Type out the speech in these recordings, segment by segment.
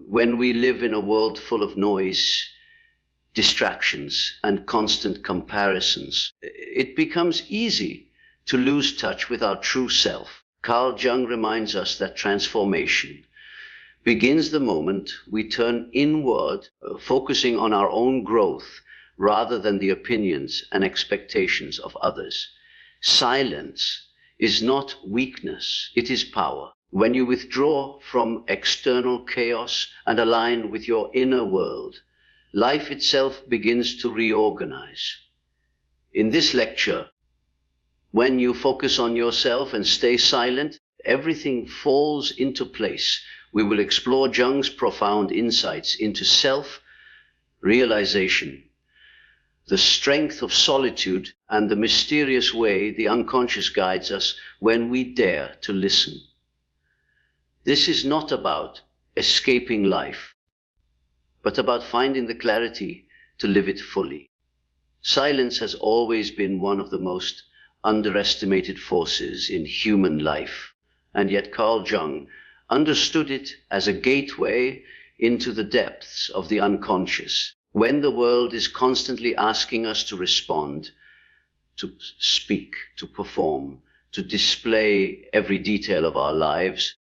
when we live in a world full of noise, distractions, and constant comparisons, it becomes easy to lose touch with our true self. Carl Jung reminds us that transformation begins the moment we turn inward, focusing on our own growth rather than the opinions and expectations of others. Silence is not weakness, it is power. When you withdraw from external chaos and align with your inner world, life itself begins to reorganize. In this lecture, when you focus on yourself and stay silent, everything falls into place. We will explore Jung's profound insights into self-realization, the strength of solitude, and the mysterious way the unconscious guides us when we dare to listen. This is not about escaping life, but about finding the clarity to live it fully. Silence has always been one of the most underestimated forces in human life, and yet Carl Jung understood it as a gateway into the depths of the unconscious. When the world is constantly asking us to respond, to speak, to perform, to display every detail of our lives,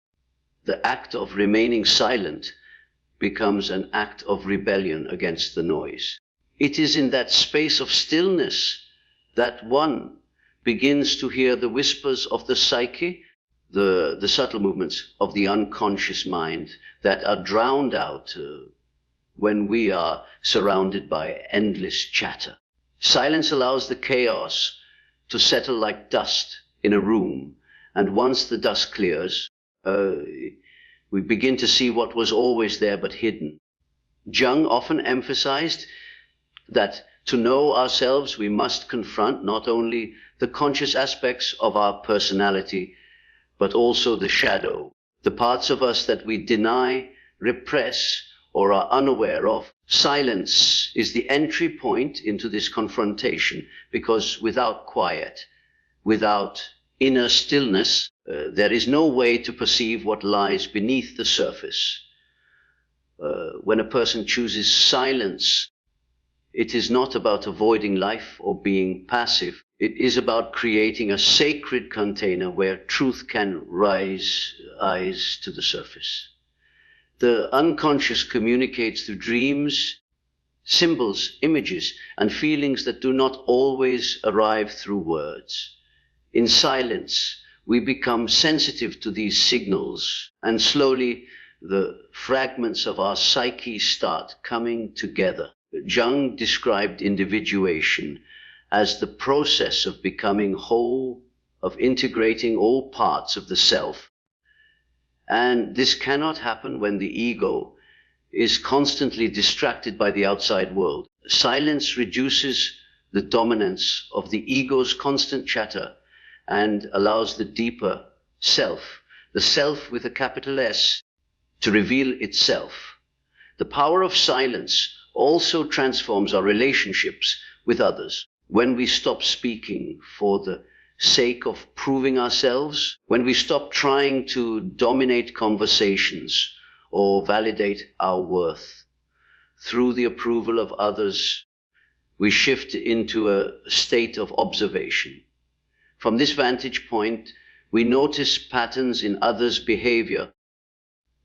the act of remaining silent becomes an act of rebellion against the noise. It is in that space of stillness that one begins to hear the whispers of the psyche, the subtle movements of the unconscious mind that are drowned out when we are surrounded by endless chatter. Silence allows the chaos to settle like dust in a room, and once the dust clears, we begin to see what was always there but hidden. Jung often emphasized that to know ourselves, we must confront not only the conscious aspects of our personality, but also the shadow, the parts of us that we deny, repress, or are unaware of. Silence is the entry point into this confrontation, because without quiet, without inner stillness, there is no way to perceive what lies beneath the surface. When a person chooses silence, it is not about avoiding life or being passive. It is about creating a sacred container where truth can rise to the surface. The unconscious communicates through dreams, symbols, images, and feelings that do not always arrive through words. In silence, we become sensitive to these signals, and slowly the fragments of our psyche start coming together. Jung described individuation as the process of becoming whole, of integrating all parts of the self. And this cannot happen when the ego is constantly distracted by the outside world. Silence reduces the dominance of the ego's constant chatter and allows the deeper self, the self with a capital S, to reveal itself. The power of silence also transforms our relationships with others. When we stop speaking for the sake of proving ourselves, when we stop trying to dominate conversations or validate our worth through the approval of others, we shift into a state of observation. From this vantage point, we notice patterns in others' behavior,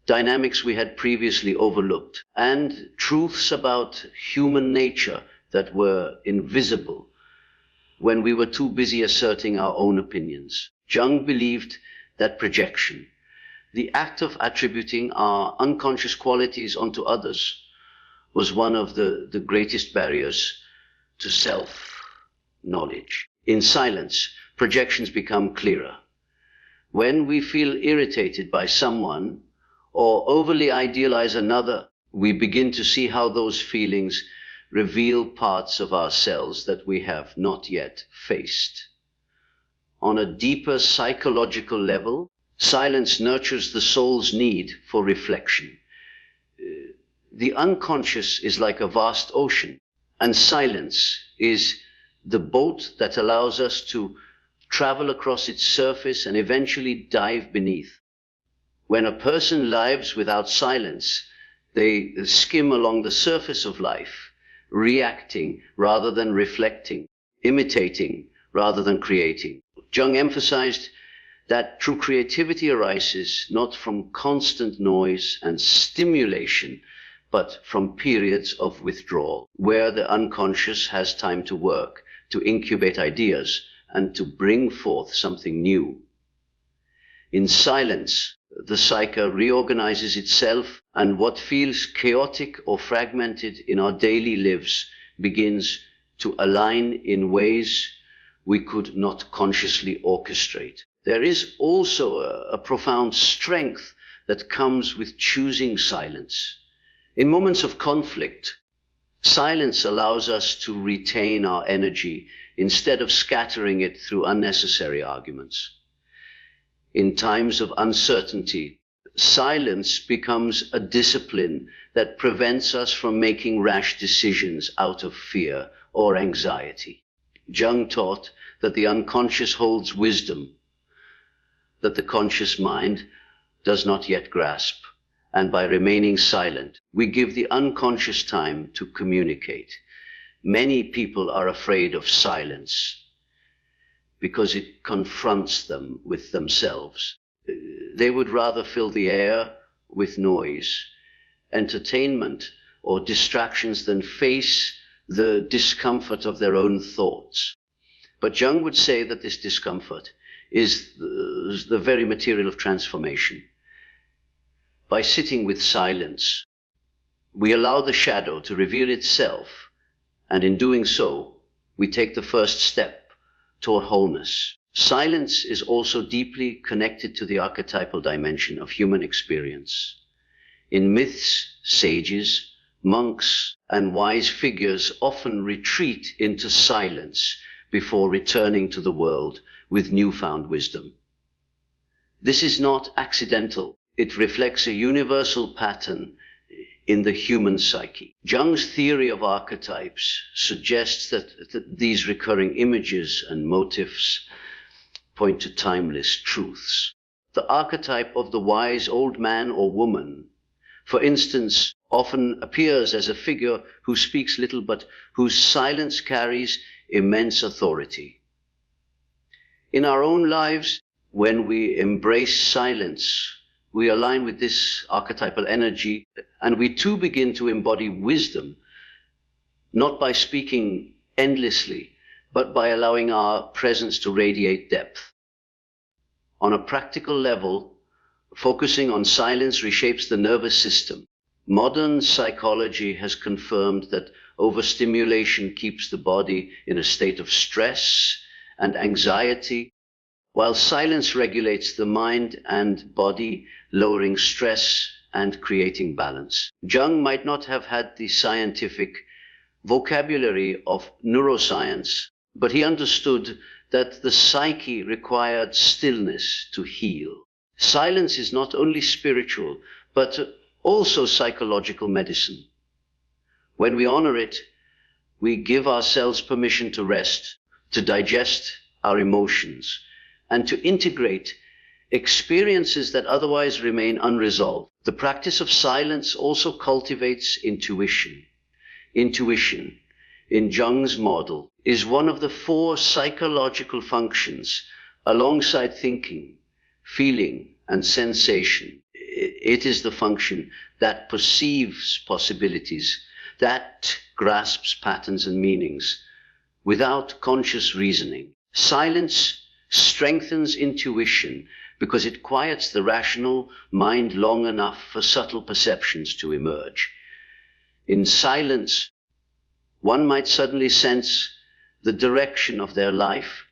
dynamics we had previously overlooked, and truths about human nature that were invisible when we were too busy asserting our own opinions. Jung believed that projection, the act of attributing our unconscious qualities onto others, was one of the greatest barriers to self-knowledge. In silence, projections become clearer. When we feel irritated by someone or overly idealize another, we begin to see how those feelings reveal parts of ourselves that we have not yet faced. On a deeper psychological level, silence nurtures the soul's need for reflection. The unconscious is like a vast ocean, and silence is the boat that allows us to travel across its surface and eventually dive beneath. When a person lives without silence, They skim along the surface of life, reacting rather than reflecting, imitating rather than creating. Jung emphasized that true creativity arises not from constant noise and stimulation, but from periods of withdrawal, where the unconscious has time to work, to incubate ideas, and to bring forth something new. In silence, the psyche reorganizes itself, and what feels chaotic or fragmented in our daily lives begins to align in ways we could not consciously orchestrate. There is also a profound strength that comes with choosing silence. In moments of conflict, silence allows us to retain our energy instead of scattering it through unnecessary arguments. In times of uncertainty, silence becomes a discipline that prevents us from making rash decisions out of fear or anxiety. Jung taught that the unconscious holds wisdom that the conscious mind does not yet grasp, and by remaining silent, we give the unconscious time to communicate. Many people are afraid of silence because it confronts them with themselves. They would rather fill the air with noise, entertainment, or distractions than face the discomfort of their own thoughts. But Jung would say that this discomfort is the very material of transformation. By sitting with silence, we allow the shadow to reveal itself, and in doing so, we take the first step toward wholeness. Silence is also deeply connected to the archetypal dimension of human experience. In myths, sages, monks, and wise figures often retreat into silence before returning to the world with newfound wisdom. This is not accidental. It reflects a universal pattern in the human psyche. Jung's theory of archetypes suggests that these recurring images and motifs point to timeless truths. The archetype of the wise old man or woman, for instance, often appears as a figure who speaks little but whose silence carries immense authority. In our own lives, when we embrace silence, we align with this archetypal energy, and we too begin to embody wisdom, not by speaking endlessly, but by allowing our presence to radiate depth. On a practical level, focusing on silence reshapes the nervous system. Modern psychology has confirmed that overstimulation keeps the body in a state of stress and anxiety, while silence regulates the mind and body, lowering stress and creating balance. Jung might not have had the scientific vocabulary of neuroscience, but he understood that the psyche required stillness to heal. Silence is not only spiritual, but also psychological medicine. When we honor it, we give ourselves permission to rest, to digest our emotions, and to integrate experiences that otherwise remain unresolved. The practice of silence also cultivates intuition. Intuition, in Jung's model, is one of the 4 psychological functions alongside thinking, feeling, and sensation. It is the function that perceives possibilities, that grasps patterns and meanings without conscious reasoning. Silence strengthens intuition because it quiets the rational mind long enough for subtle perceptions to emerge. In silence, one might suddenly sense the direction of their life,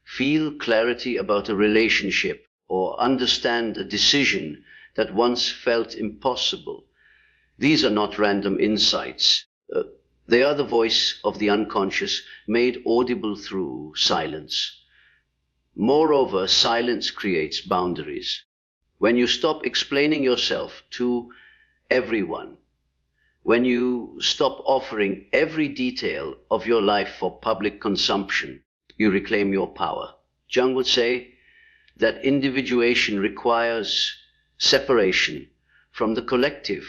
feel clarity about a relationship, or understand a decision that once felt impossible. These are not random insights. They are the voice of the unconscious made audible through silence. Moreover, silence creates boundaries. When you stop explaining yourself to everyone, when you stop offering every detail of your life for public consumption, you reclaim your power. Jung would say that individuation requires separation from the collective.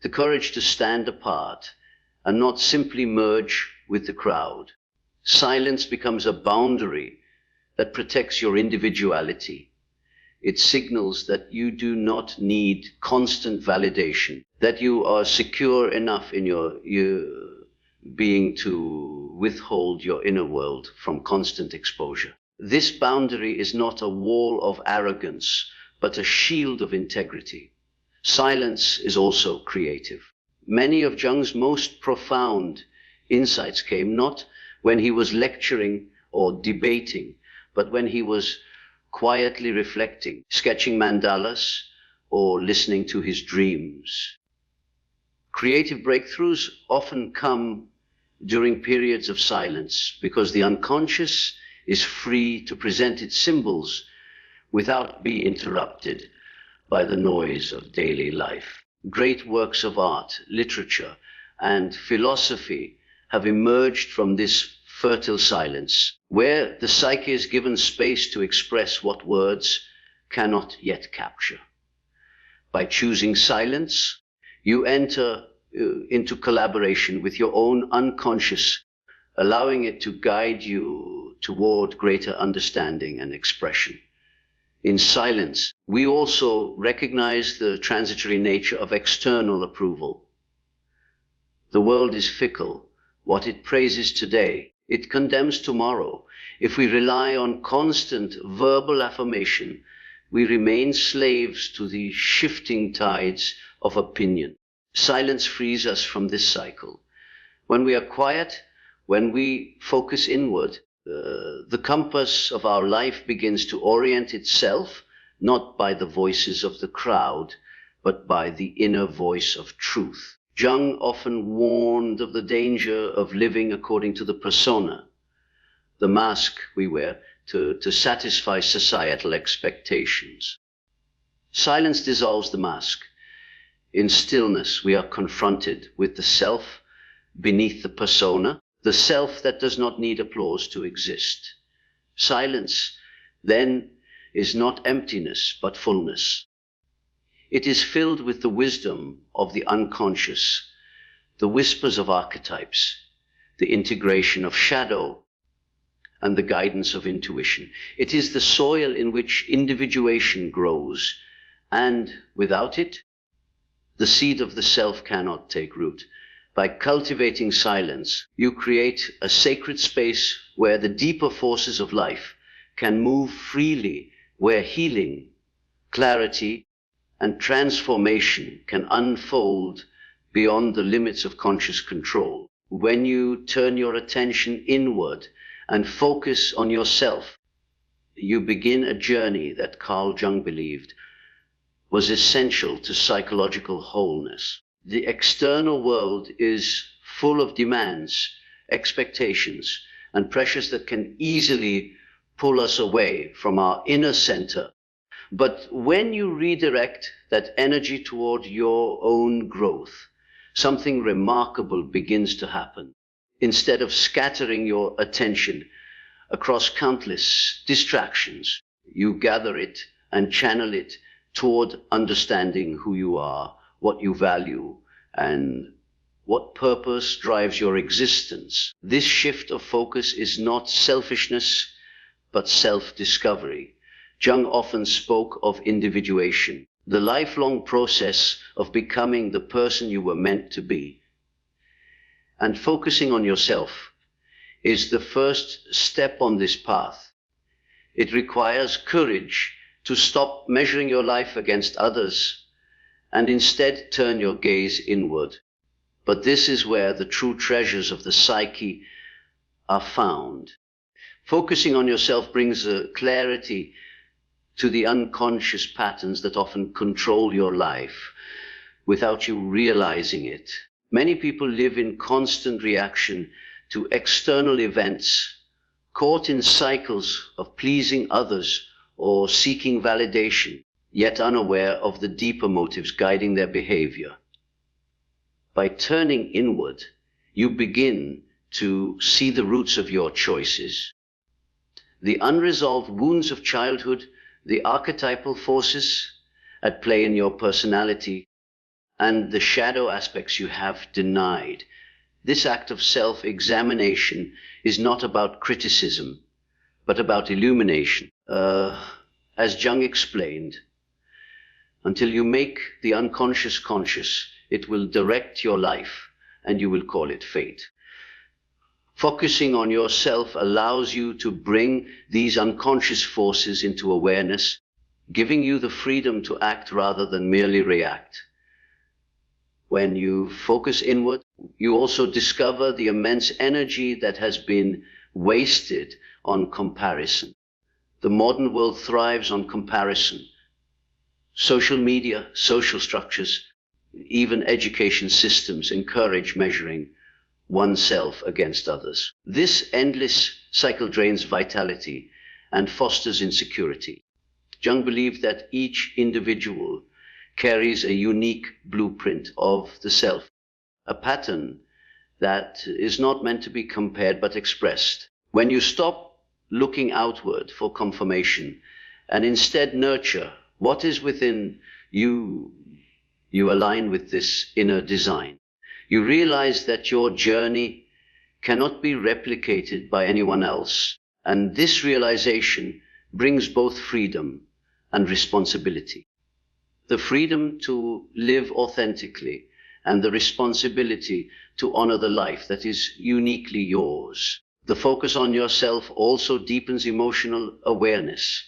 the courage to stand apart and not simply merge with the crowd. Silence becomes a boundary that protects your individuality. It signals that you do not need constant validation, that you are secure enough in your being to withhold your inner world from constant exposure. This boundary is not a wall of arrogance, but a shield of integrity. Silence is also creative. Many of Jung's most profound insights came not when he was lecturing or debating, but when he was quietly reflecting, sketching mandalas, or listening to his dreams. Creative breakthroughs often come during periods of silence because the unconscious is free to present its symbols without being interrupted by the noise of daily life. Great works of art, literature, and philosophy have emerged from this fertile silence, where the psyche is given space to express what words cannot yet capture. By choosing silence, you enter into collaboration with your own unconscious, allowing it to guide you toward greater understanding and expression. In silence, we also recognize the transitory nature of external approval. The world is fickle. What it praises today, it condemns tomorrow. If we rely on constant verbal affirmation, we remain slaves to the shifting tides of opinion. Silence frees us from this cycle. When we are quiet, when we focus inward, the compass of our life begins to orient itself, not by the voices of the crowd, but by the inner voice of truth. Jung often warned of the danger of living according to the persona, the mask we wear to satisfy societal expectations. Silence dissolves the mask. In stillness, we are confronted with the self beneath the persona, the self that does not need applause to exist. Silence, then, is not emptiness, but fullness. It is filled with the wisdom of the unconscious, the whispers of archetypes, the integration of shadow, and the guidance of intuition. It is the soil in which individuation grows, and without it, the seed of the self cannot take root. By cultivating silence, you create a sacred space where the deeper forces of life can move freely, where healing, clarity, and transformation can unfold beyond the limits of conscious control. When you turn your attention inward and focus on yourself, you begin a journey that Carl Jung believed was essential to psychological wholeness. The external world is full of demands, expectations, and pressures that can easily pull us away from our inner center. But when you redirect that energy toward your own growth, something remarkable begins to happen. Instead of scattering your attention across countless distractions, you gather it and channel it toward understanding who you are, what you value, and what purpose drives your existence. This shift of focus is not selfishness, but self-discovery. Jung often spoke of individuation, the lifelong process of becoming the person you were meant to be. And focusing on yourself is the first step on this path. It requires courage to stop measuring your life against others and instead turn your gaze inward. But this is where the true treasures of the psyche are found. Focusing on yourself brings a clarity to the unconscious patterns that often control your life without you realizing it. Many people live in constant reaction to external events, caught in cycles of pleasing others or seeking validation, yet unaware of the deeper motives guiding their behavior. By turning inward, you begin to see the roots of your choices, the unresolved wounds of childhood, the archetypal forces at play in your personality, and the shadow aspects you have denied. This act of self-examination is not about criticism, but about illumination. As Jung explained, until you make the unconscious conscious, it will direct your life, and you will call it fate. Focusing on yourself allows you to bring these unconscious forces into awareness, giving you the freedom to act rather than merely react. When you focus inward, you also discover the immense energy that has been wasted on comparison. The modern world thrives on comparison. Social media, social structures, even education systems encourage measuring oneself against others. This endless cycle drains vitality and fosters insecurity. Jung believed that each individual carries a unique blueprint of the self, a pattern that is not meant to be compared but expressed. When you stop looking outward for confirmation and instead nurture what is within you, you align with this inner design. You realize that your journey cannot be replicated by anyone else, and this realization brings both freedom and responsibility. The freedom to live authentically and the responsibility to honor the life that is uniquely yours. The focus on yourself also deepens emotional awareness.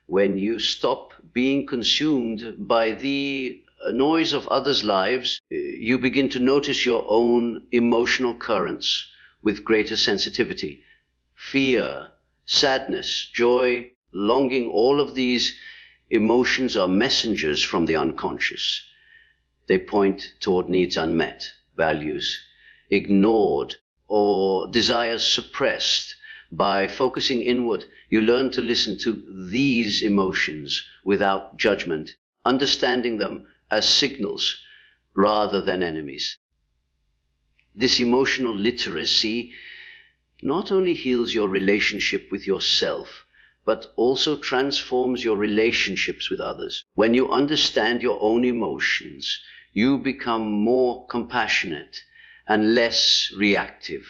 When you stop being consumed by the noise of others' lives, you begin to notice your own emotional currents with greater sensitivity. Fear, sadness, joy, longing, all of these emotions are messengers from the unconscious. They point toward needs unmet, values ignored, or desires suppressed. By focusing inward, you learn to listen to these emotions without judgment, understanding them as signals rather than enemies. This emotional literacy not only heals your relationship with yourself, but also transforms your relationships with others. When you understand your own emotions, you become more compassionate and less reactive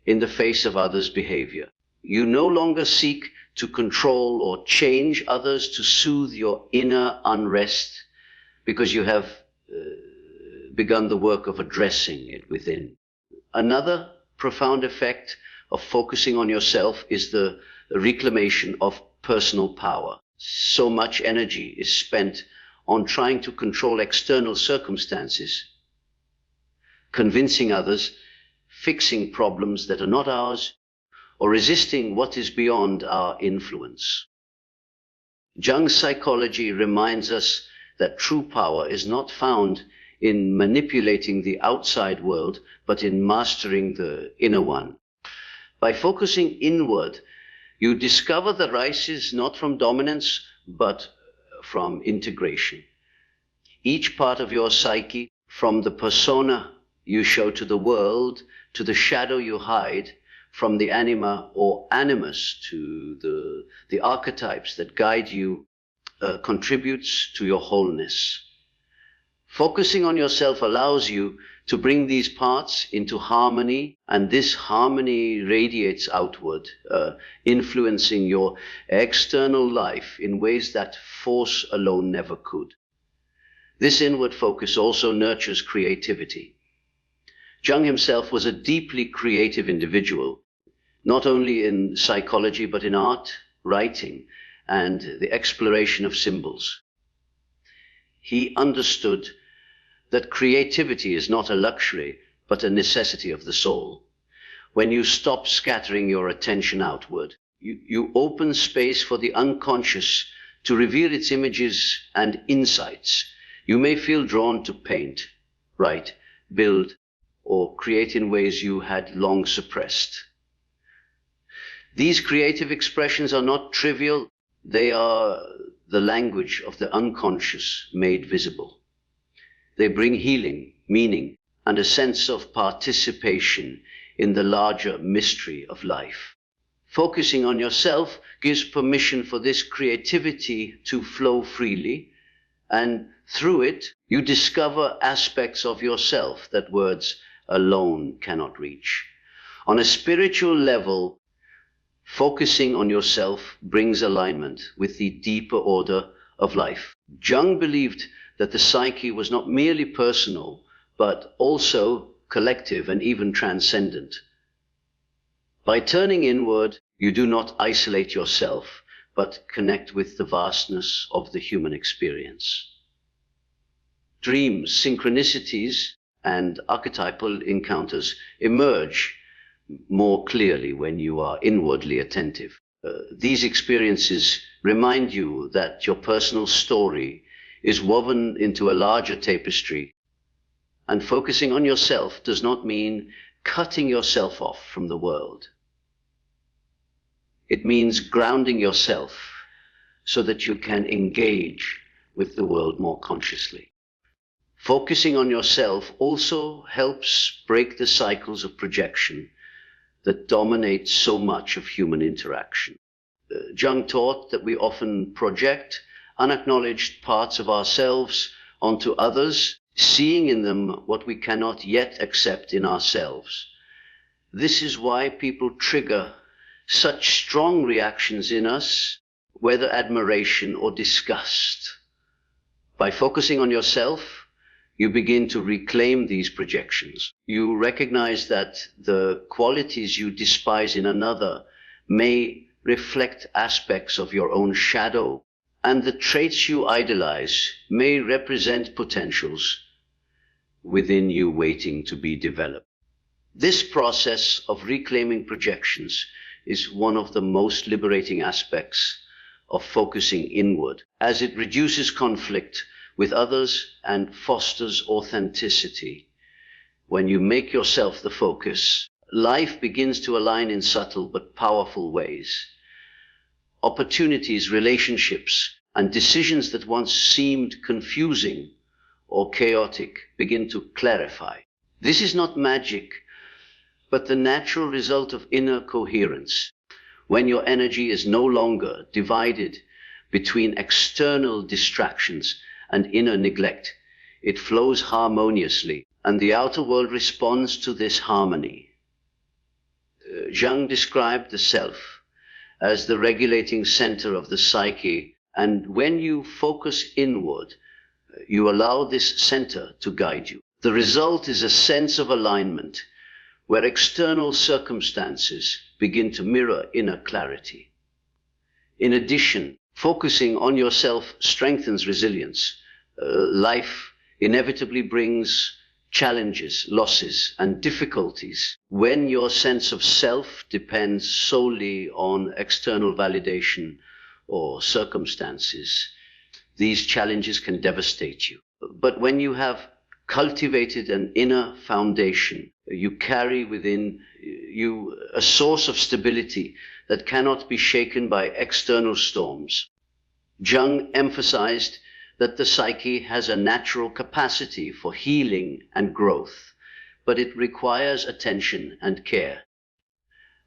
in the face of others' behavior. You no longer seek to control or change others to soothe your inner unrest, because you have begun the work of addressing it within. Another profound effect of focusing on yourself is the reclamation of personal power. So much energy is spent on trying to control external circumstances, convincing others, fixing problems that are not ours, or resisting what is beyond our influence. Jung's psychology reminds us that true power is not found in manipulating the outside world, but in mastering the inner one. By focusing inward, you discover the rises not from dominance, but from integration. Each part of your psyche, from the persona you show to the world, to the shadow you hide, from the anima or animus to the archetypes that guide you, contributes to your wholeness. Focusing on yourself allows you to bring these parts into harmony, and this harmony radiates outward, influencing your external life in ways that force alone never could. This inward focus also nurtures creativity. Jung himself was a deeply creative individual, not only in psychology, but in art, writing, and the exploration of symbols. He understood that creativity is not a luxury, but a necessity of the soul. When you stop scattering your attention outward, you open space for the unconscious to reveal its images and insights. You may feel drawn to paint, write, build, or create in ways you had long suppressed. These creative expressions are not trivial. They are the language of the unconscious made visible. They bring healing, meaning, and a sense of participation in the larger mystery of life. Focusing on yourself gives permission for this creativity to flow freely And through it, you discover aspects of yourself that words alone cannot reach. On a spiritual level, focusing on yourself brings alignment with the deeper order of life. Jung believed that the psyche was not merely personal, but also collective and even transcendent. By turning inward, you do not isolate yourself, but connect with the vastness of the human experience. Dreams, synchronicities, and archetypal encounters emerge more clearly when you are inwardly attentive. These experiences remind you that your personal story is woven into a larger tapestry, and focusing on yourself does not mean cutting yourself off from the world. It means grounding yourself so that you can engage with the world more consciously. Focusing on yourself also helps break the cycles of projection that dominate so much of human interaction. Jung taught that we often project unacknowledged parts of ourselves onto others, seeing in them what we cannot yet accept in ourselves. This is why people trigger such strong reactions in us, whether admiration or disgust. By focusing on yourself, you begin to reclaim these projections. You recognize that the qualities you despise in another may reflect aspects of your own shadow, and the traits you idolize may represent potentials within you waiting to be developed. This process of reclaiming projections is one of the most liberating aspects of focusing inward, as it reduces conflict with others and fosters authenticity. When you make yourself the focus, life begins to align in subtle but powerful ways. Opportunities, relationships, and decisions that once seemed confusing or chaotic begin to clarify. This is not magic, but the natural result of inner coherence. When your energy is no longer divided between external distractions and inner neglect, it flows harmoniously, and the outer world responds to this harmony. Jung described the self as the regulating center of the psyche, and when you focus inward, you allow this center to guide you. The result is a sense of alignment, where external circumstances begin to mirror inner clarity. In addition, focusing on yourself strengthens resilience. Life inevitably brings challenges, losses, and difficulties. When your sense of self depends solely on external validation or circumstances, these challenges can devastate you. But when you have cultivated an inner foundation, you carry within you a source of stability that cannot be shaken by external storms. Jung emphasized that the psyche has a natural capacity for healing and growth, but it requires attention and care.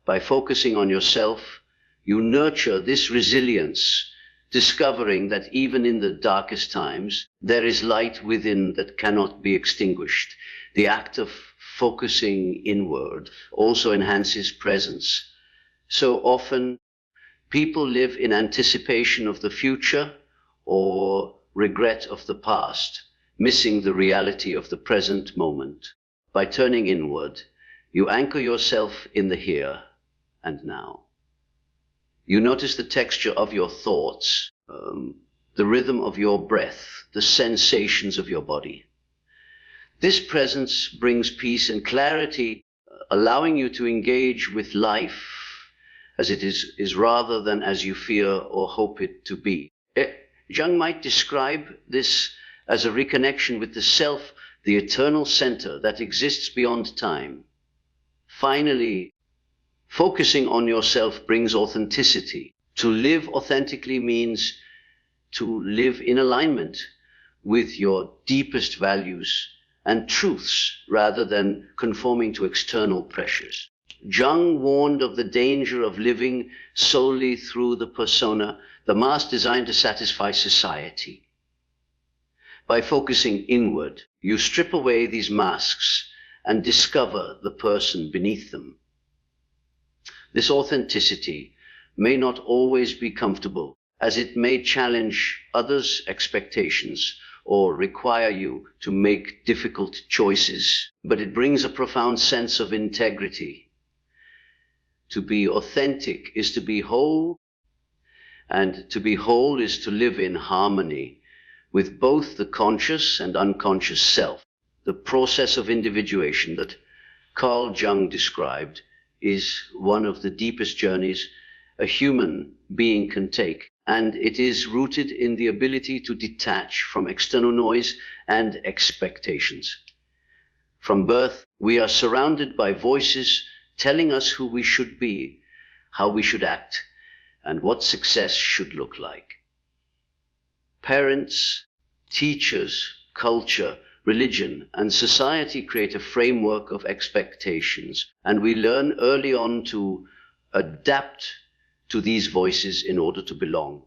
By focusing on yourself, you nurture this resilience, discovering that even in the darkest times, there is light within that cannot be extinguished. The act of focusing inward also enhances presence. So often, people live in anticipation of the future or regret of the past, missing the reality of the present moment. By turning inward, you anchor yourself in the here and now. You notice the texture of your thoughts, the rhythm of your breath, the sensations of your body. This presence brings peace and clarity, allowing you to engage with life as it is rather than as you fear or hope it to be. Jung might describe this as a reconnection with the self, the eternal center that exists beyond time. Finally, focusing on yourself brings authenticity. To live authentically means to live in alignment with your deepest values and truths rather than conforming to external pressures. Jung warned of the danger of living solely through the persona, the mask designed to satisfy society. By focusing inward, you strip away these masks and discover the person beneath them. This authenticity may not always be comfortable, as it may challenge others' expectations or require you to make difficult choices, but it brings a profound sense of integrity. To be authentic is to be whole, and to be whole is to live in harmony with both the conscious and unconscious self. The process of individuation that Carl Jung described is one of the deepest journeys a human being can take, and it is rooted in the ability to detach from external noise and expectations. From birth, we are surrounded by voices telling us who we should be, how we should act, and what success should look like. Parents, teachers, culture, religion, and society create a framework of expectations, and we learn early on to adapt to these voices in order to belong.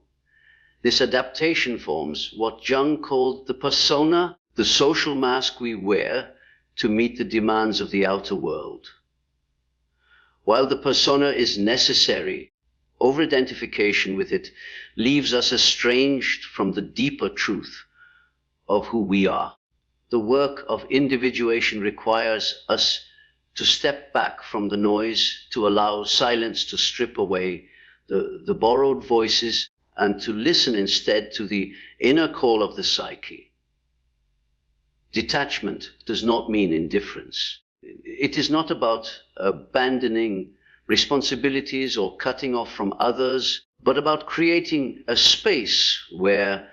This adaptation forms what Jung called the persona, the social mask we wear to meet the demands of the outer world. While the persona is necessary, over-identification with it leaves us estranged from the deeper truth of who we are. The work of individuation requires us to step back from the noise, to allow silence to strip away the borrowed voices, and to listen instead to the inner call of the psyche. Detachment does not mean indifference. It is not about abandoning responsibilities or cutting off from others, but about creating a space where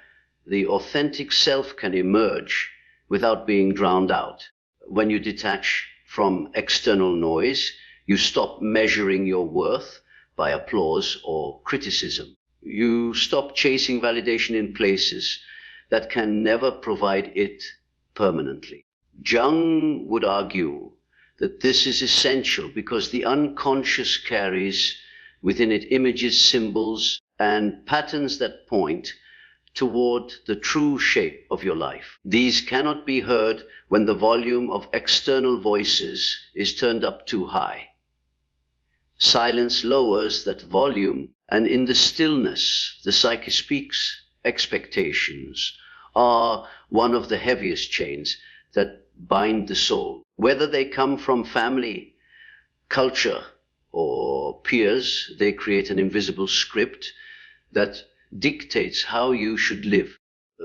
the authentic self can emerge without being drowned out. When you detach from external noise, you stop measuring your worth by applause or criticism. You stop chasing validation in places that can never provide it permanently. Jung would argue that this is essential because the unconscious carries within it images, symbols, and patterns that point toward the true shape of your life. These cannot be heard when the volume of external voices is turned up too high. Silence lowers that volume, and in the stillness, the psyche speaks. Expectations are one of the heaviest chains that bind the soul. Whether they come from family, culture, or peers, they create an invisible script that dictates how you should live.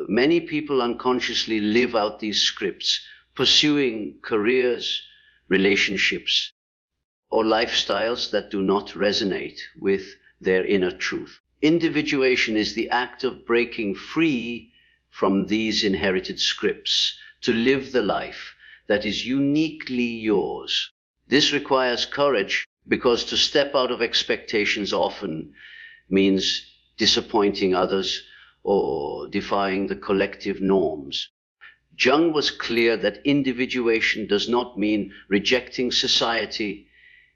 Many people unconsciously live out these scripts, pursuing careers, relationships, or lifestyles that do not resonate with their inner truth. Individuation is the act of breaking free from these inherited scripts to live the life that is uniquely yours. This requires courage, because to step out of expectations often means disappointing others or defying the collective norms. Jung was clear that individuation does not mean rejecting society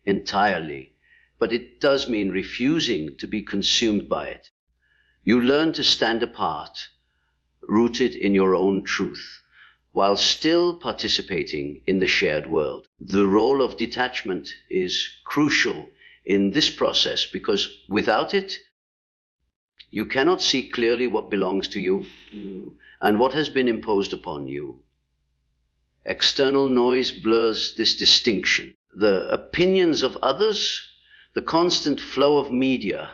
entirely, but it does mean refusing to be consumed by it. You learn to stand apart, rooted in your own truth, while still participating in the shared world. The role of detachment is crucial in this process, because without it, you cannot see clearly what belongs to you and what has been imposed upon you. External noise blurs this distinction. The opinions of others, the constant flow of media,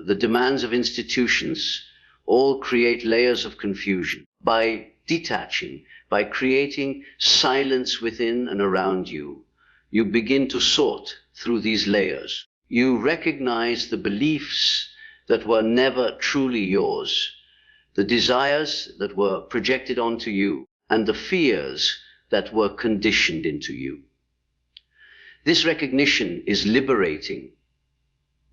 the demands of institutions, all create layers of confusion. By detaching, by creating silence within and around you, you begin to sort through these layers. You recognize the beliefs that were never truly yours, the desires that were projected onto you, and the fears that were conditioned into you. This recognition is liberating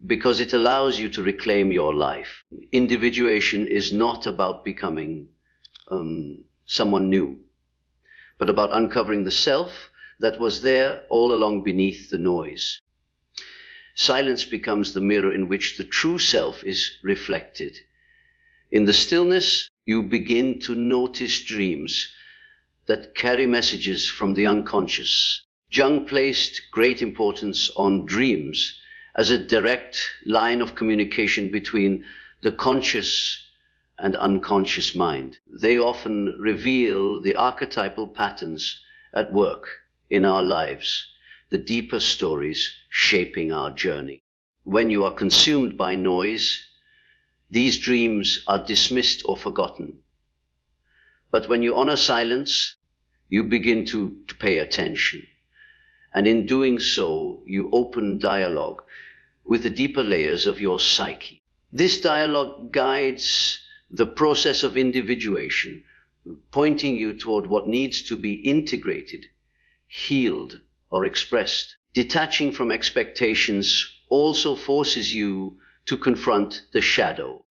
because it allows you to reclaim your life. Individuation is not about becoming someone new, but about uncovering the self that was there all along beneath the noise. Silence becomes the mirror in which the true self is reflected. In the stillness, you begin to notice dreams that carry messages from the unconscious. Jung placed great importance on dreams as a direct line of communication between the conscious and unconscious mind. They often reveal the archetypal patterns at work in our lives, the deeper stories shaping our journey. When you are consumed by noise, these dreams are dismissed or forgotten. But when you honor silence, you begin to pay attention. And in doing so, you open dialogue with the deeper layers of your psyche. This dialogue guides the process of individuation, pointing you toward what needs to be integrated, healed, or expressed. Detaching from expectations also forces you to confront the shadow.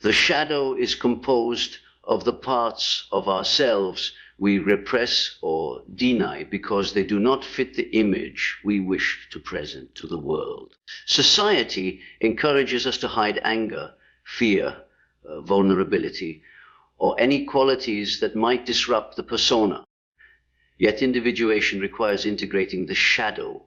The shadow is composed of the parts of ourselves we repress or deny because they do not fit the image we wish to present to the world. Society encourages us to hide anger, fear, vulnerability, or any qualities that might disrupt the persona. Yet individuation requires integrating the shadow,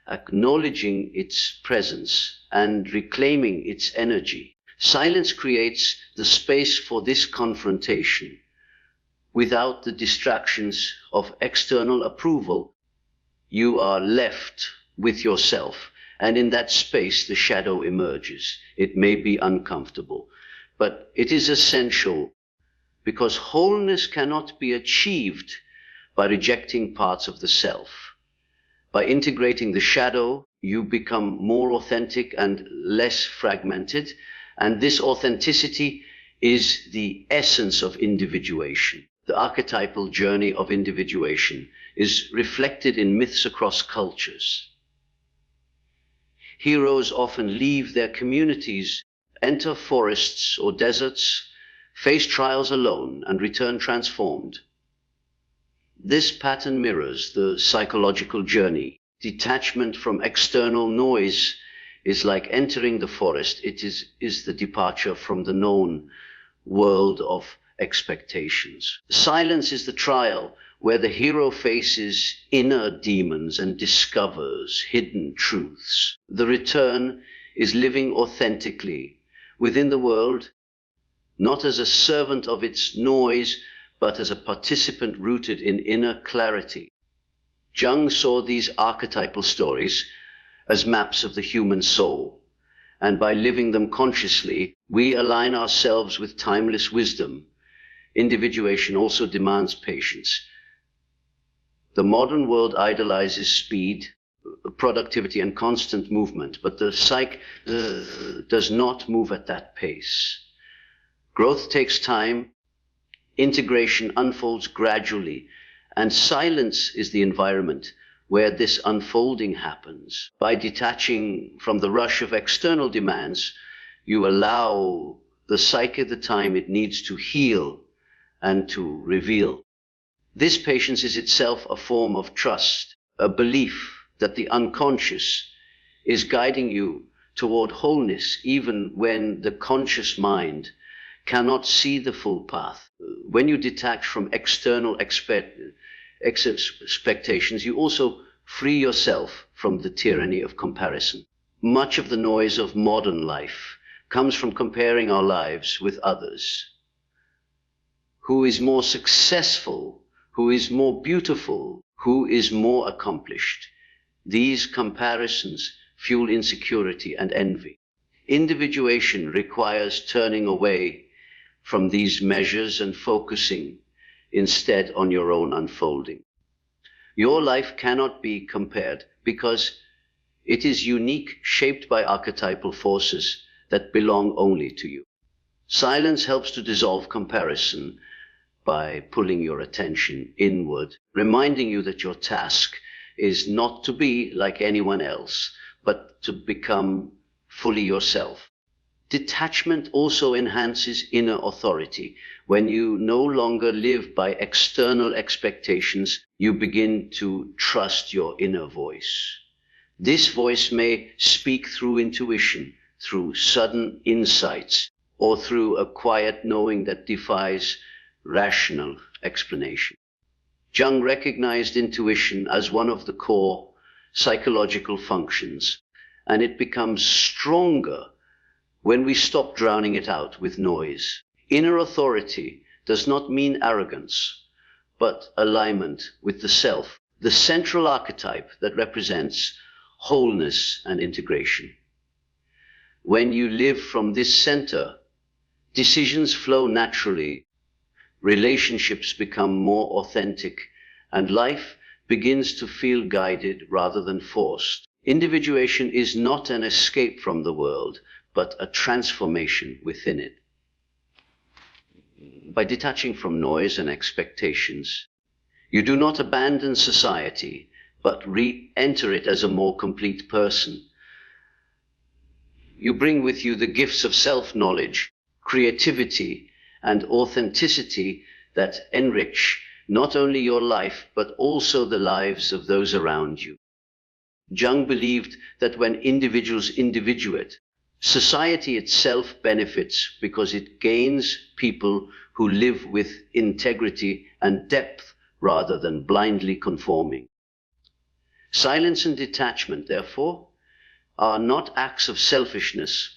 acknowledging its presence, and reclaiming its energy. Silence creates the space for this confrontation. Without the distractions of external approval, you are left with yourself, and in that space the shadow emerges. It may be uncomfortable, but it is essential, because wholeness cannot be achieved by rejecting parts of the self. By integrating the shadow, you become more authentic and less fragmented, and this authenticity is the essence of individuation. The archetypal journey of individuation is reflected in myths across cultures. Heroes often leave their communities, enter forests or deserts, face trials alone, and return transformed. This pattern mirrors the psychological journey. Detachment from external noise is like entering the forest. It is the departure from the known world of expectations. Silence is the trial where the hero faces inner demons and discovers hidden truths. The return is living authentically within the world, not as a servant of its noise, but as a participant rooted in inner clarity. Jung saw these archetypal stories as maps of the human soul, and by living them consciously, we align ourselves with timeless wisdom. Individuation also demands patience. The modern world idolizes speed, productivity, and constant movement, but the psyche does not move at that pace. Growth takes time, integration unfolds gradually, and silence is the environment where this unfolding happens. By detaching from the rush of external demands, you allow the psyche the time it needs to heal and to reveal. This patience is itself a form of trust, a belief that the unconscious is guiding you toward wholeness, even when the conscious mind cannot see the full path. When you detach from external expectations, you also free yourself from the tyranny of comparison. Much of the noise of modern life comes from comparing our lives with others. Who is more successful? Who is more beautiful? Who is more accomplished? These comparisons fuel insecurity and envy. Individuation requires turning away from these measures and focusing instead on your own unfolding. Your life cannot be compared because it is unique, shaped by archetypal forces that belong only to you. Silence helps to dissolve comparison by pulling your attention inward, reminding you that your task is not to be like anyone else, but to become fully yourself. Detachment also enhances inner authority. When you no longer live by external expectations, you begin to trust your inner voice. This voice may speak through intuition, through sudden insights, or through a quiet knowing that defies rational explanation. Jung recognized intuition as one of the core psychological functions, and it becomes stronger when we stop drowning it out with noise. Inner authority does not mean arrogance, but alignment with the self, the central archetype that represents wholeness and integration. When you live from this center, decisions flow naturally, relationships become more authentic, and life begins to feel guided rather than forced. Individuation is not an escape from the world, but a transformation within it. By detaching from noise and expectations, you do not abandon society, but re-enter it as a more complete person. You bring with you the gifts of self-knowledge, creativity, and authenticity that enrich not only your life, but also the lives of those around you. Jung believed that when individuals individuate, society itself benefits because it gains people who live with integrity and depth rather than blindly conforming. Silence and detachment, therefore, are not acts of selfishness,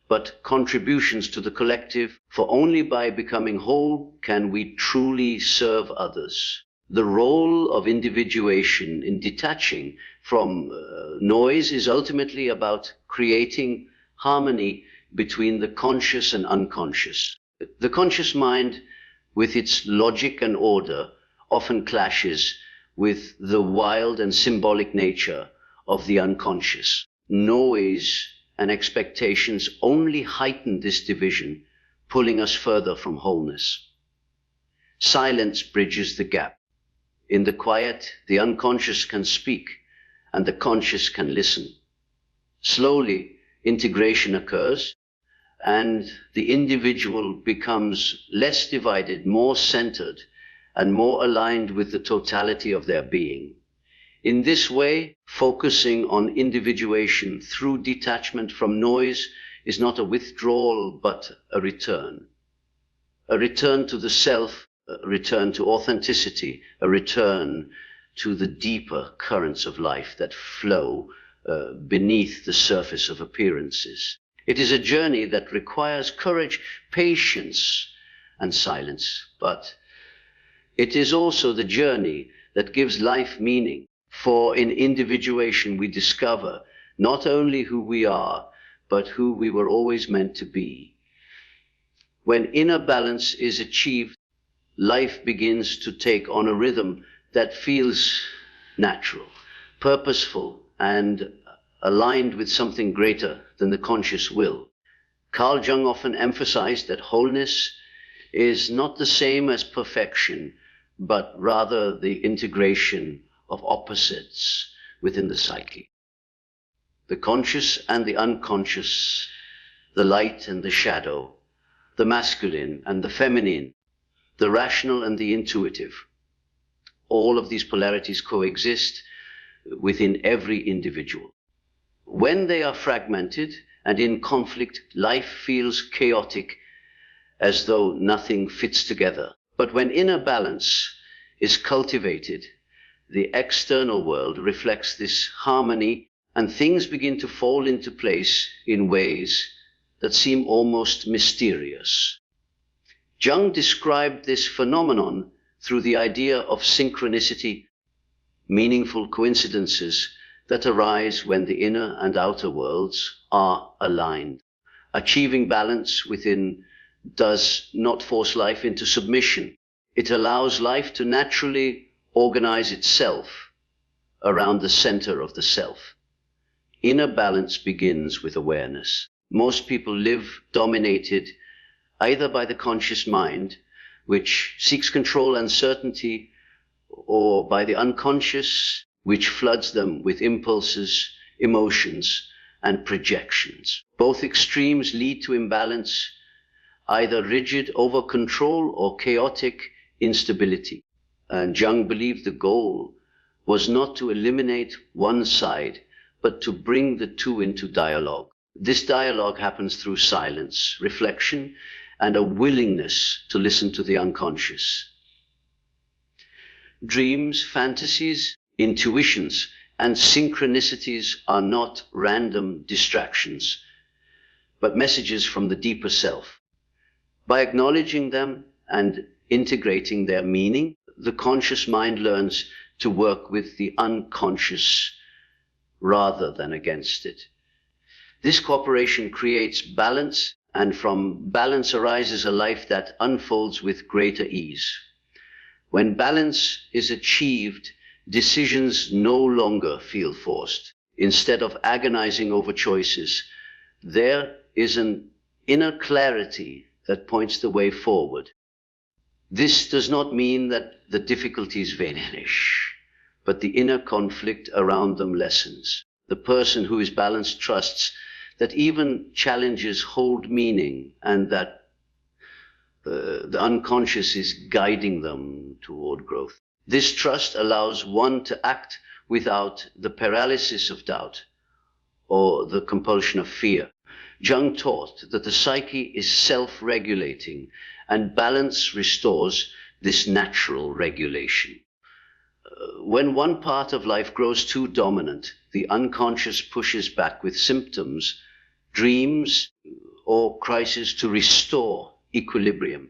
but contributions to the collective, for only by becoming whole can we truly serve others. The role of individuation in detaching from noise is ultimately about creating harmony between the conscious and unconscious. The conscious mind, with its logic and order, often clashes with the wild and symbolic nature of the unconscious. Noise and expectations only heighten this division, pulling us further from wholeness. Silence bridges the gap. In the quiet, the unconscious can speak, and the conscious can listen. Slowly, integration occurs, and the individual becomes less divided, more centered, and more aligned with the totality of their being. In this way, focusing on individuation through detachment from noise is not a withdrawal, but a return. A return to the self, a return to authenticity, a return to the deeper currents of life that flow beneath the surface of appearances. It is a journey that requires courage, patience, and silence, but it is also the journey that gives life meaning. For in individuation we discover not only who we are, but who we were always meant to be. When inner balance is achieved, life begins to take on a rhythm that feels natural, purposeful, and aligned with something greater than the conscious will. Carl Jung often emphasized that wholeness is not the same as perfection, but rather the integration of opposites within the psyche. The conscious and the unconscious, the light and the shadow, the masculine and the feminine, the rational and the intuitive. All of these polarities coexist within every individual. When they are fragmented and in conflict, life feels chaotic, as though nothing fits together. But when inner balance is cultivated, the external world reflects this harmony, and things begin to fall into place in ways that seem almost mysterious. Jung described this phenomenon through the idea of synchronicity, meaningful coincidences that arise when the inner and outer worlds are aligned. Achieving balance within does not force life into submission. It allows life to naturally organize itself around the center of the self. Inner balance begins with awareness. Most people live dominated either by the conscious mind, which seeks control and certainty, or by the unconscious, which floods them with impulses, emotions, and projections. Both extremes lead to imbalance, either rigid over-control or chaotic instability. And Jung believed the goal was not to eliminate one side, but to bring the two into dialogue. This dialogue happens through silence, reflection, and a willingness to listen to the unconscious. Dreams, fantasies, intuitions, and synchronicities are not random distractions, but messages from the deeper self. By acknowledging them and integrating their meaning, the conscious mind learns to work with the unconscious rather than against it. This cooperation creates balance, and from balance arises a life that unfolds with greater ease. When balance is achieved, decisions no longer feel forced. Instead of agonizing over choices, there is an inner clarity that points the way forward. This does not mean that the difficulties vanish, but the inner conflict around them lessens. The person who is balanced trusts that even challenges hold meaning and that the unconscious is guiding them toward growth. This trust allows one to act without the paralysis of doubt or the compulsion of fear. Jung taught that the psyche is self-regulating, and balance restores this natural regulation. When one part of life grows too dominant, the unconscious pushes back with symptoms, dreams, or crises to restore equilibrium.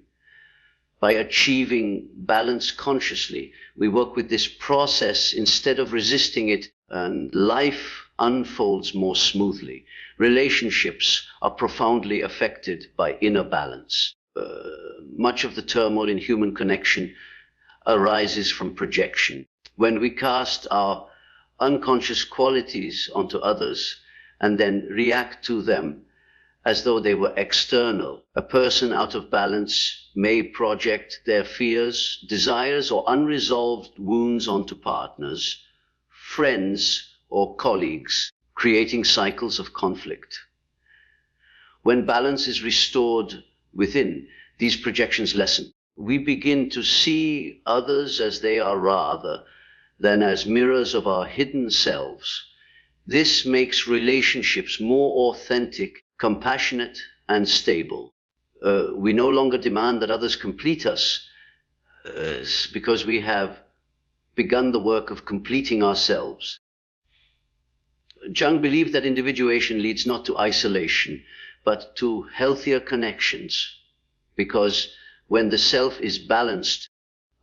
By achieving balance consciously, we work with this process instead of resisting it, and life unfolds more smoothly. Relationships are profoundly affected by inner balance. Much of the turmoil in human connection arises from projection. When we cast our unconscious qualities onto others and then react to them as though they were external, a person out of balance may project their fears, desires, or unresolved wounds onto partners, friends, or colleagues, creating cycles of conflict. When balance is restored within, these projections lessen. We begin to see others as they are rather than as mirrors of our hidden selves. This makes relationships more authentic, compassionate, and stable. We no longer demand that others complete us because we have begun the work of completing ourselves. Jung believed that individuation leads not to isolation, but to healthier connections, because when the self is balanced,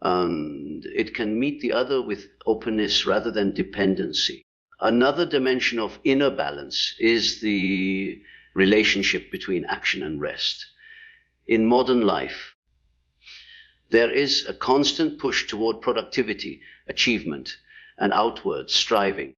it can meet the other with openness rather than dependency. Another dimension of inner balance is the relationship between action and rest. In modern life, there is a constant push toward productivity, achievement, and outward striving.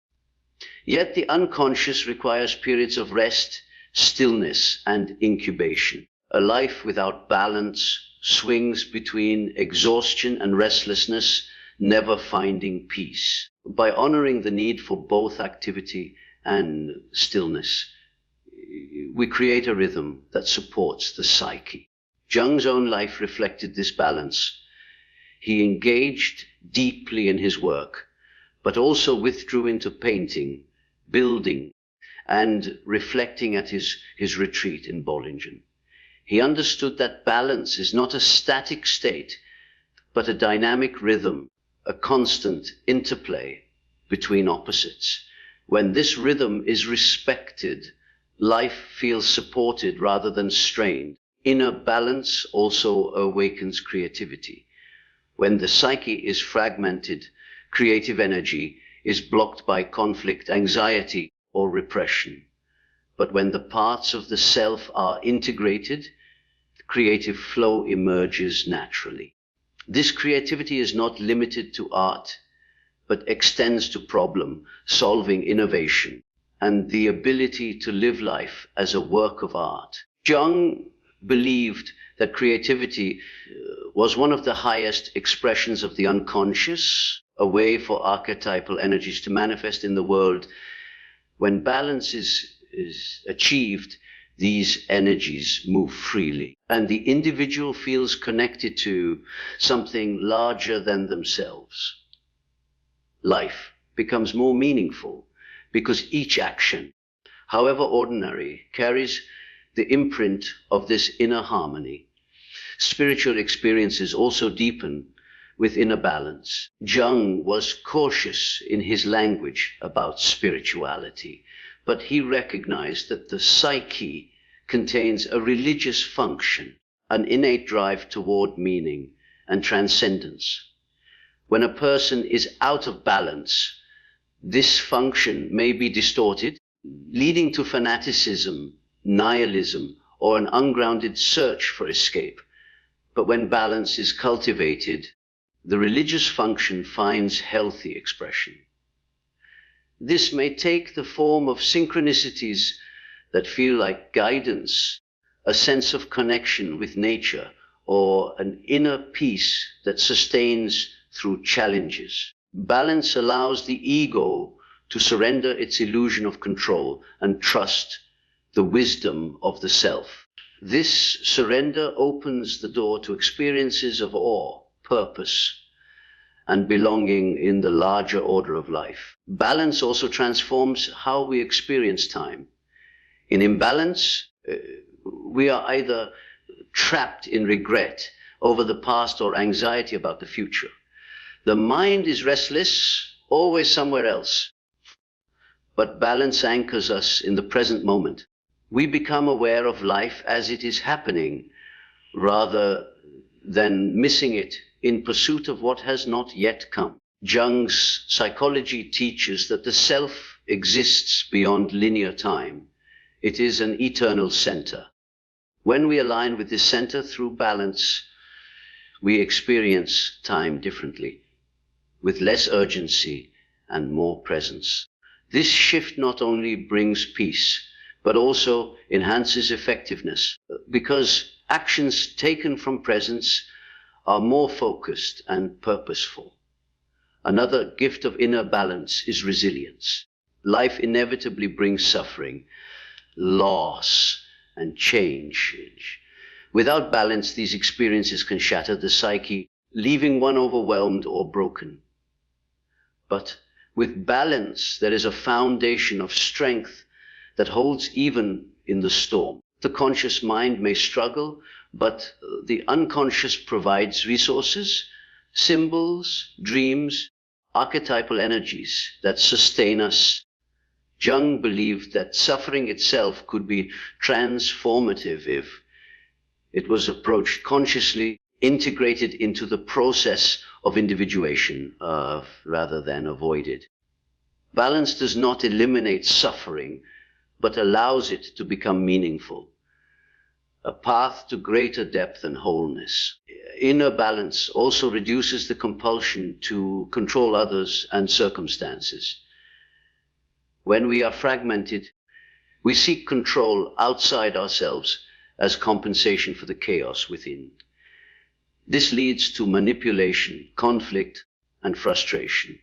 Yet the unconscious requires periods of rest, stillness, and incubation. A life without balance swings between exhaustion and restlessness, never finding peace. By honoring the need for both activity and stillness, we create a rhythm that supports the psyche. Jung's own life reflected this balance. He engaged deeply in his work, but also withdrew into painting, building, and reflecting at his retreat in Bollingen. He understood that balance is not a static state, but a dynamic rhythm, a constant interplay between opposites. When this rhythm is respected, life feels supported rather than strained. Inner balance also awakens creativity. When the psyche is fragmented, creative energy is blocked by conflict, anxiety, or repression. But when the parts of the self are integrated, creative flow emerges naturally. This creativity is not limited to art, but extends to problem-solving innovation and the ability to live life as a work of art. Jung believed that creativity was one of the highest expressions of the unconscious, a way for archetypal energies to manifest in the world. When balance is achieved, these energies move freely, and the individual feels connected to something larger than themselves. Life becomes more meaningful because each action, however ordinary, carries the imprint of this inner harmony. Spiritual experiences also deepen with inner balance. Jung was cautious in his language about spirituality, but he recognized that the psyche contains a religious function, an innate drive toward meaning and transcendence. When a person is out of balance, this function may be distorted, leading to fanaticism, nihilism, or an ungrounded search for escape. But when balance is cultivated, the religious function finds healthy expression. This may take the form of synchronicities that feel like guidance, a sense of connection with nature, or an inner peace that sustains through challenges. Balance allows the ego to surrender its illusion of control and trust the wisdom of the self. This surrender opens the door to experiences of awe, purpose, and belonging in the larger order of life. Balance also transforms how we experience time. In imbalance, we are either trapped in regret over the past or anxiety about the future. The mind is restless, always somewhere else. But balance anchors us in the present moment. We become aware of life as it is happening, rather than missing it in pursuit of what has not yet come. Jung's psychology teaches that the self exists beyond linear time. It is an eternal center. When we align with this center through balance, we experience time differently, with less urgency and more presence. This shift not only brings peace, but also enhances effectiveness, because actions taken from presence are more focused and purposeful. Another gift of inner balance is resilience. Life inevitably brings suffering, loss, and change. Without balance, these experiences can shatter the psyche, leaving one overwhelmed or broken. But with balance, there is a foundation of strength that holds even in the storm. The conscious mind may struggle, but the unconscious provides resources, symbols, dreams, archetypal energies that sustain us. Jung believed that suffering itself could be transformative if it was approached consciously, integrated into the process of individuation rather than avoided. Balance does not eliminate suffering, but allows it to become meaningful, a path to greater depth and wholeness. Inner balance also reduces the compulsion to control others and circumstances. When we are fragmented, we seek control outside ourselves as compensation for the chaos within. This leads to manipulation, conflict, and frustration.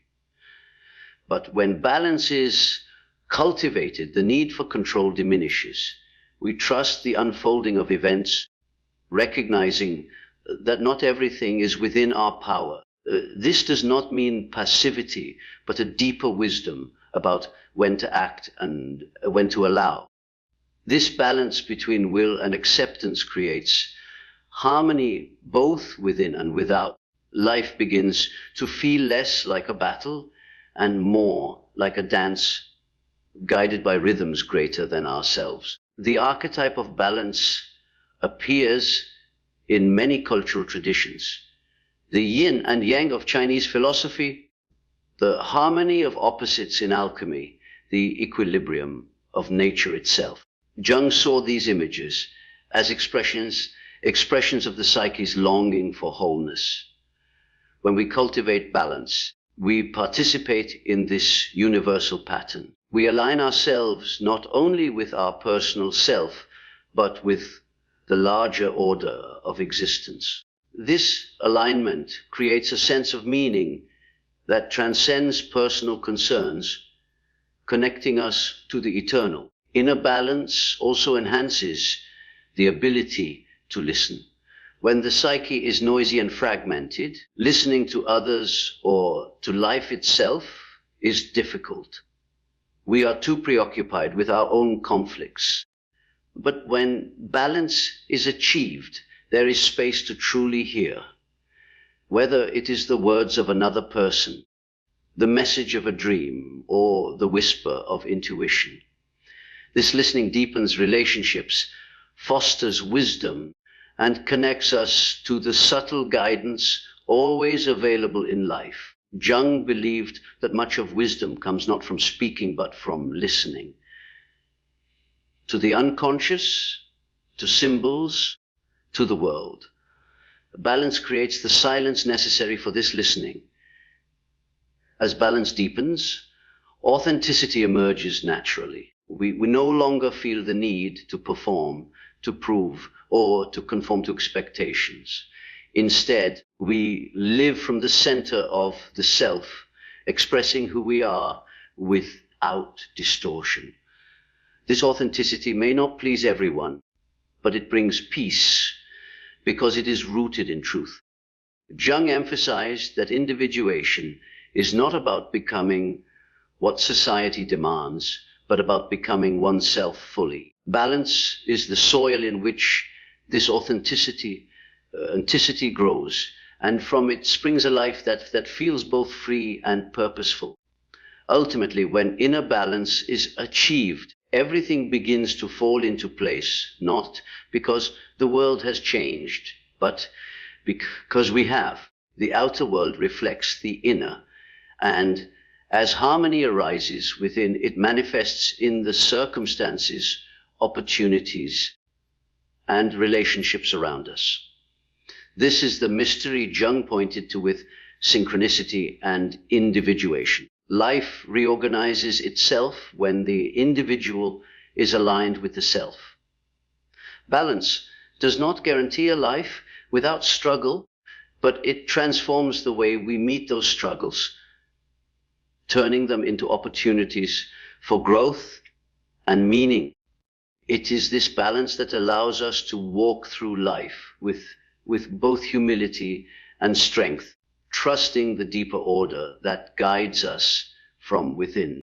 But when balance is cultivated, the need for control diminishes. We trust the unfolding of events, recognizing that not everything is within our power. This does not mean passivity, but a deeper wisdom about when to act and when to allow. This balance between will and acceptance creates harmony both within and without. Life begins to feel less like a battle and more like a dance guided by rhythms greater than ourselves. The archetype of balance appears in many cultural traditions. The yin and yang of Chinese philosophy, the harmony of opposites in alchemy, the equilibrium of nature itself. Jung saw these images as expressions of the psyche's longing for wholeness. When we cultivate balance, we participate in this universal pattern. We align ourselves not only with our personal self, but with the larger order of existence. This alignment creates a sense of meaning that transcends personal concerns, connecting us to the eternal. Inner balance also enhances the ability to listen. When the psyche is noisy and fragmented, listening to others or to life itself is difficult. We are too preoccupied with our own conflicts. But when balance is achieved, there is space to truly hear, whether it is the words of another person, the message of a dream, or the whisper of intuition. This listening deepens relationships, fosters wisdom, and connects us to the subtle guidance always available in life. Jung believed that much of wisdom comes not from speaking, but from listening. To the unconscious, to symbols, to the world. Balance creates the silence necessary for this listening. As balance deepens, authenticity emerges naturally. We no longer feel the need to perform, to prove, or to conform to expectations. Instead, we live from the center of the self, expressing who we are without distortion. This authenticity may not please everyone, but it brings peace because it is rooted in truth. Jung emphasized that individuation is not about becoming what society demands, but about becoming oneself fully. Balance is the soil in which this authenticity grows, and from it springs a life that feels both free and purposeful. Ultimately, when inner balance is achieved, everything begins to fall into place, not because the world has changed, but because we have. The outer world reflects the inner, and as harmony arises within, it manifests in the circumstances, opportunities, and relationships around us. This is the mystery Jung pointed to with synchronicity and individuation. Life reorganizes itself when the individual is aligned with the self. Balance does not guarantee a life without struggle, but it transforms the way we meet those struggles, turning them into opportunities for growth and meaning. It is this balance that allows us to walk through life with both humility and strength, trusting the deeper order that guides us from within.